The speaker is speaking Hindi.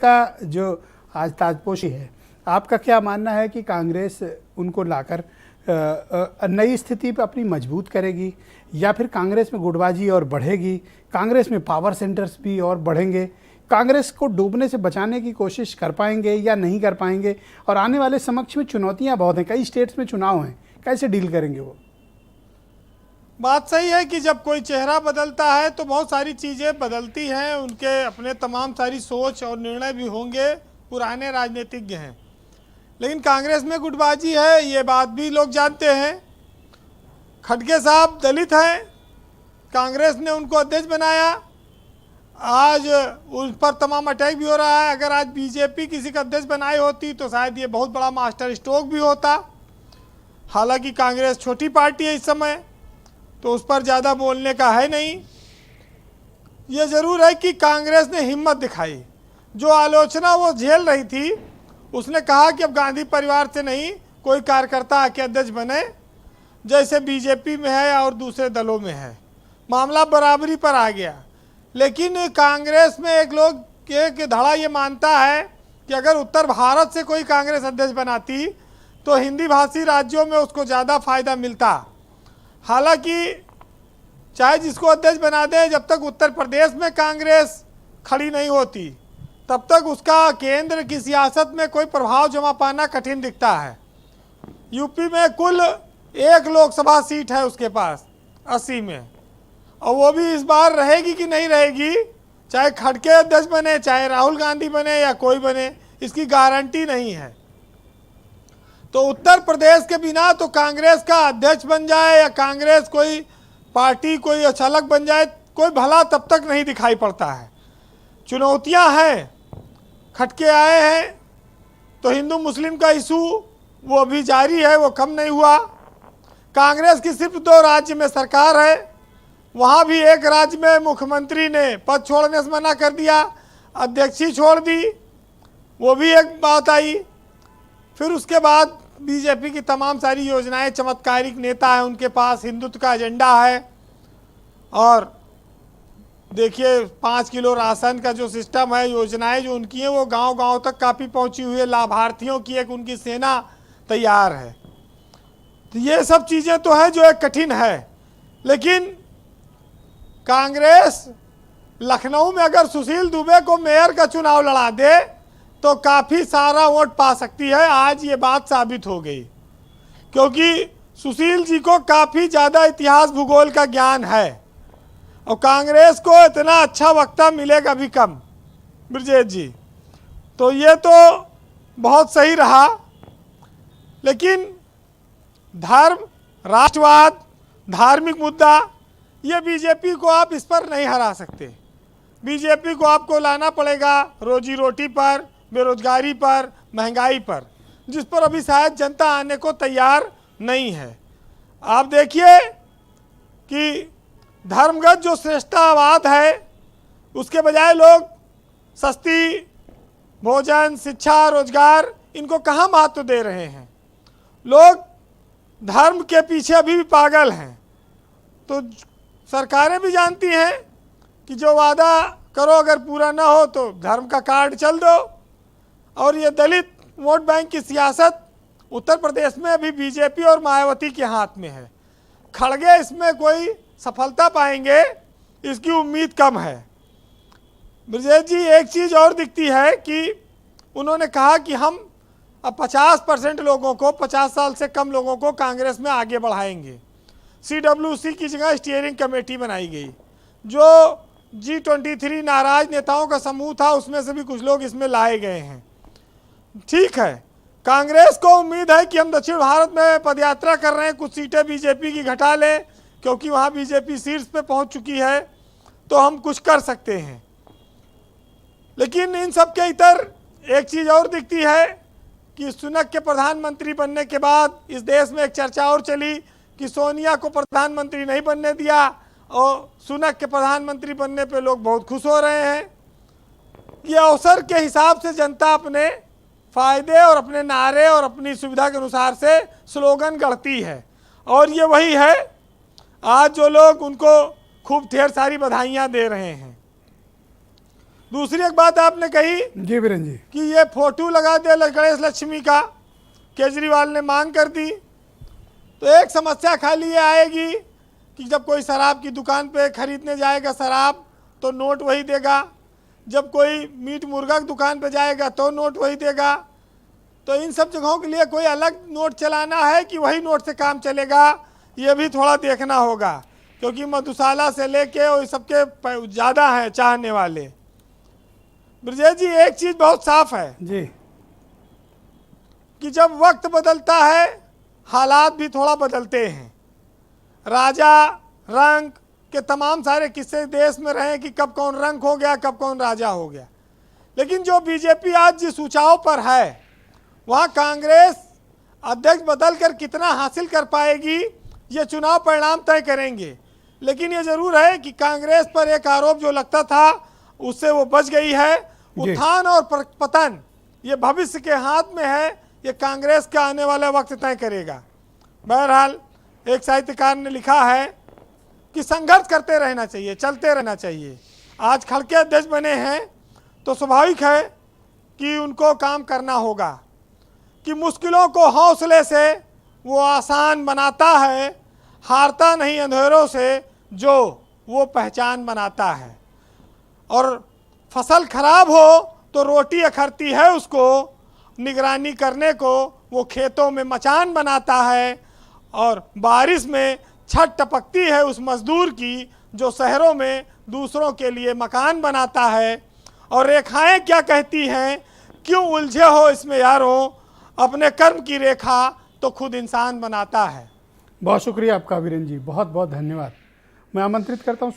का जो आज ताजपोशी है, आपका क्या मानना है कि कांग्रेस उनको लाकर नई स्थिति पर अपनी मजबूत करेगी, या फिर कांग्रेस में गुटबाजी और बढ़ेगी, कांग्रेस में पावर सेंटर्स भी और बढ़ेंगे, कांग्रेस को डूबने से बचाने की कोशिश कर पाएंगे या नहीं कर पाएंगे? और आने वाले समक्ष में चुनौतियां बहुत हैं, कई स्टेट्स में चुनाव हैं, कैसे डील करेंगे वो? बात सही है कि जब कोई चेहरा बदलता है तो बहुत सारी चीज़ें बदलती हैं, उनके अपने तमाम सारी सोच और निर्णय भी होंगे, पुराने राजनीतिज्ञ हैं। लेकिन कांग्रेस में गुटबाजी है, ये बात भी लोग जानते हैं। खड़गे साहब दलित हैं, कांग्रेस ने उनको अध्यक्ष बनाया, आज उस पर तमाम अटैक भी हो रहा है। अगर आज बीजेपी किसी का अध्यक्ष बनाई होती तो शायद ये बहुत बड़ा मास्टर स्ट्रोक भी होता। हालांकि कांग्रेस छोटी पार्टी है इस समय, तो उस पर ज़्यादा बोलने का है नहीं। ये ज़रूर है कि कांग्रेस ने हिम्मत दिखाई, जो आलोचना वो झेल रही थी। उसने कहा कि अब गांधी परिवार से नहीं कोई कार्यकर्ता आके अध्यक्ष बने, जैसे बीजेपी में है और दूसरे दलों में है, मामला बराबरी पर आ गया। लेकिन कांग्रेस में एक धड़ा ये मानता है कि अगर उत्तर भारत से कोई कांग्रेस अध्यक्ष बनाती तो हिंदी भाषी राज्यों में उसको ज़्यादा फायदा मिलता। हालांकि चाहे जिसको अध्यक्ष बना दे, जब तक उत्तर प्रदेश में कांग्रेस खड़ी नहीं होती तब तक उसका केंद्र की सियासत में कोई प्रभाव जमा पाना कठिन दिखता है। यूपी में कुल 1 लोकसभा सीट है उसके पास 80 में, और वो भी इस बार रहेगी कि नहीं रहेगी, चाहे खड़गे अध्यक्ष बने, चाहे राहुल गांधी बने या कोई बने, इसकी गारंटी नहीं है। तो उत्तर प्रदेश के बिना तो कांग्रेस का अध्यक्ष बन जाए या कांग्रेस कोई पार्टी कोई अचालक बन जाए, कोई भला तब तक नहीं दिखाई पड़ता है। चुनौतियां हैं, खटके आए हैं, तो हिंदू मुस्लिम का इशू वो अभी जारी है, वो कम नहीं हुआ। कांग्रेस की सिर्फ 2 राज्य में सरकार है, वहाँ भी एक राज्य में मुख्यमंत्री ने पद छोड़ने से मना कर दिया, अध्यक्षी छोड़ दी, वो भी एक बात आई। फिर उसके बाद बीजेपी की तमाम सारी योजनाएं, चमत्कारिक नेता है उनके पास, हिंदुत्व का एजेंडा है। और देखिए 5 किलो राशन का जो सिस्टम है, योजनाएं जो उनकी हैं वो गांव-गांव तक काफ़ी पहुंची हुई है, लाभार्थियों की एक उनकी सेना तैयार है। तो ये सब चीज़ें तो है जो एक कठिन है। लेकिन कांग्रेस लखनऊ में अगर सुशील दुबे को मेयर का चुनाव लड़ा दे तो काफ़ी सारा वोट पा सकती है। आज ये बात साबित हो गई, क्योंकि सुशील जी को काफ़ी ज़्यादा इतिहास भूगोल का ज्ञान है, और कांग्रेस को इतना अच्छा वक्ता मिलेगा भी कम, ब्रजेश जी। तो ये तो बहुत सही रहा। लेकिन धर्म, राष्ट्रवाद, धार्मिक मुद्दा, ये बीजेपी को आप इस पर नहीं हरा सकते। बीजेपी को आपको लाना पड़ेगा रोजी रोटी पर, बेरोजगारी पर, महंगाई पर, जिस पर अभी शायद जनता आने को तैयार नहीं है। आप देखिए कि धर्मगत जो श्रेष्ठतावाद है, उसके बजाय लोग सस्ती भोजन, शिक्षा, रोजगार, इनको कहाँ महत्व दे रहे हैं। लोग धर्म के पीछे अभी भी पागल हैं। तो सरकारें भी जानती हैं कि जो वादा करो अगर पूरा ना हो तो धर्म का कार्ड चल दो। और ये दलित वोट बैंक की सियासत उत्तर प्रदेश में अभी बीजेपी और मायावती के हाथ में है। खड़गे इसमें कोई सफलता पाएंगे, इसकी उम्मीद कम है। ब्रजेश जी, एक चीज़ और दिखती है कि उन्होंने कहा कि हम अब 50% लोगों को, 50 साल से कम लोगों को कांग्रेस में आगे बढ़ाएंगे। CWC की जगह स्टीयरिंग कमेटी बनाई गई, जो G23 नाराज नेताओं का समूह था, उसमें से भी कुछ लोग इसमें लाए गए हैं। ठीक है, कांग्रेस को उम्मीद है कि हम दक्षिण भारत में पदयात्रा कर रहे हैं, कुछ सीटें बीजेपी की घटा लें, क्योंकि वहाँ बीजेपी शीर्ष पे पहुँच चुकी है, तो हम कुछ कर सकते हैं। लेकिन इन सब के इतर एक चीज़ और दिखती है कि सुनक के प्रधानमंत्री बनने के बाद इस देश में एक चर्चा और चली कि सोनिया को प्रधानमंत्री नहीं बनने दिया, और सुनक के प्रधानमंत्री बनने पे लोग बहुत खुश हो रहे हैं। ये अवसर के हिसाब से जनता अपने फायदे और अपने नारे और अपनी सुविधा के अनुसार से स्लोगन गढ़ती है, और ये वही है आज जो लोग उनको खूब ढेर सारी बधाइयाँ दे रहे हैं। दूसरी एक बात आपने कही जी वीरेंद्र जी। कि ये फोटो लगा दे गणेश लक्ष्मी का, केजरीवाल ने मांग कर दी। तो एक समस्या खाली ये आएगी कि जब कोई शराब की दुकान पे खरीदने जाएगा शराब तो नोट वही देगा, जब कोई मीट मुर्गा की दुकान पे जाएगा तो नोट वही देगा। तो इन सब जगहों के लिए कोई अलग नोट चलाना है कि वही नोट से काम चलेगा, ये भी थोड़ा देखना होगा, क्योंकि मधुशाला से लेके और सबके ज़्यादा हैं चाहने वाले। ब्रजेश जी, एक चीज़ बहुत साफ है जी कि जब वक्त बदलता है हालात भी थोड़ा बदलते हैं। राजा रंक के तमाम सारे किस्से देश में रहे कि कब कौन रंक हो गया, कब कौन राजा हो गया। लेकिन जो बीजेपी आज जिस ऊंचाव पर है, वहाँ कांग्रेस अध्यक्ष बदल कर कितना हासिल कर पाएगी ये चुनाव परिणाम तय करेंगे। लेकिन ये जरूर है कि कांग्रेस पर एक आरोप जो लगता था उससे वो बच गई है। उत्थान और पतन ये भविष्य के हाथ में है, ये कांग्रेस का आने वाला वक्त तय करेगा। बहरहाल एक साहित्यकार ने लिखा है कि संघर्ष करते रहना चाहिए, चलते रहना चाहिए। आज खड़के अध्यक्ष बने हैं तो स्वाभाविक है कि उनको काम करना होगा कि मुश्किलों को हौसले से वो आसान बनाता है, हारता नहीं अंधेरों से जो वो पहचान बनाता है। और फसल खराब हो तो रोटी अखरती है उसको, निगरानी करने को वो खेतों में मचान बनाता है। और बारिश में छत टपकती है उस मजदूर की जो शहरों में दूसरों के लिए मकान बनाता है। और रेखाएं क्या कहती हैं, क्यों उलझे हो इसमें यारों, अपने कर्म की रेखा तो खुद इंसान बनाता है। बहुत शुक्रिया आपका वीरेंद्र जी, बहुत बहुत धन्यवाद। मैं आमंत्रित करता हूँ